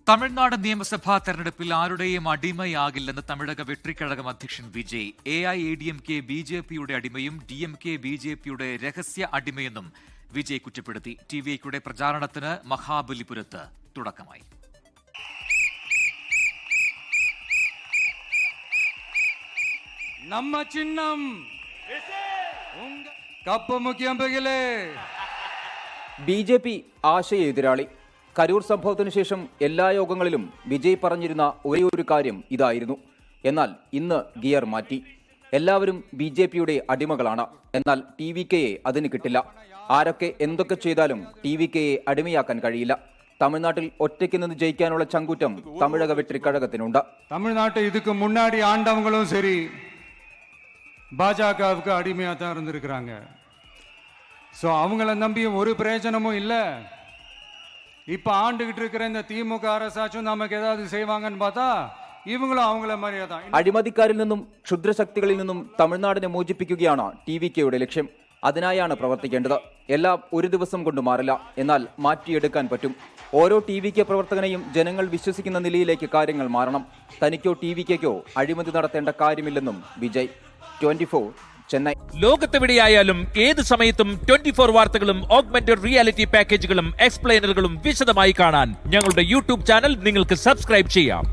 തമിഴ്നാട് നിയമസഭാ തെരഞ്ഞെടുപ്പിൽ ആരുടെയും അടിമയാകില്ലെന്ന് തമിഴക വെട്രിക്കഴകം അധ്യക്ഷൻ വിജയ്. AIADMK BJP-യുടെ അടിമയും DMK BJP-യുടെ രഹസ്യ അടിമയെന്നും വിജയ് കുറ്റപ്പെടുത്തി. TVKയുടെ പ്രചാരണത്തിന് മഹാബലിപുരത്ത് തുടക്കമായി. ನಮ್ಮ ಚಿನ್ನಂ കപ്പ് മുഖ്യമന്ത്രിയിലെ BJP ആശയ എതിരാളി. കരൂർ സംഭവത്തിനു ശേഷം എല്ലാ യോഗങ്ങളിലും വിജയ് പറഞ്ഞിരുന്ന ഒരേ ഒരു കാര്യം ഇതായിരുന്നു. എന്നാൽ ഇന്ന് ഗിയർ മാറ്റി. എല്ലാവരും BJP-യുടെ അടിമകളാണ്. എന്നാൽ TVKയെ അതിന് കിട്ടില്ല. ആരൊക്കെ എന്തൊക്കെ ചെയ്താലും TVKയെ അടിമയാക്കാൻ കഴിയില്ല. തമിഴ്നാട്ടിൽ ഒറ്റയ്ക്ക് നിന്ന് ജയിക്കാനുള്ള ചങ്കൂറ്റം തമിഴക വെട്രിക്കഴകത്തിനുണ്ട്. തമിഴ്നാട്ടിൽ இதுக்கு முன்னாடி ஆண்டவங்களும் சரி பாஜகவுக்கு அடிமையா தான் இருந்திருக்கிறாங்க. ஸோ அவங்கள நம்பியும் ஒரு பிரயோஜனமும் இல்லை. இப்போ ஆண்டுகிட்டு இருக்கிற இந்த திமுக அரசாச்சும் நமக்கு ஏதாவது செய்வாங்கன்னு பார்த்தா ഇവങ്ങളും അവങ്ങളെ മര്യാദ. അഴിമതിക്കാരിൽ നിന്നും ക്ഷുദ്രശക്തികളിൽ നിന്നും തമിഴ്നാടിനെ മോചിപ്പിക്കുകയാണ് TVKയുടെ ലക്ഷ്യം. അതിനായാണ് പ്രവർത്തിക്കേണ്ടത്. എല്ലാം ഒരു ദിവസം കൊണ്ട് മാറില്ല, എന്നാൽ മാറ്റിയെടുക്കാൻ പറ്റും. ഓരോ TVK പ്രവർത്തകനെയും ജനങ്ങൾ വിശ്വസിക്കുന്ന നിലയിലേക്ക് കാര്യങ്ങൾ മാറണം. തനിക്കോ TVKയ്ക്കോ അഴിമതി നടത്തേണ്ട കാര്യമില്ലെന്നും വിജയ്. 24 ചെന്നൈ. ലോകത്തെവിടെയായാലും ഏത് സമയത്തും 24 വാർത്തകളും ഓഗ്മെന്റഡ് റിയാലിറ്റി പാക്കേജുകളും എക്സ്പ്ലെയിനറുകളും വിശദമായി കാണാൻ ഞങ്ങളുടെ YouTube ചാനൽ നിങ്ങൾക്ക് സബ്സ്ക്രൈബ് ചെയ്യാം.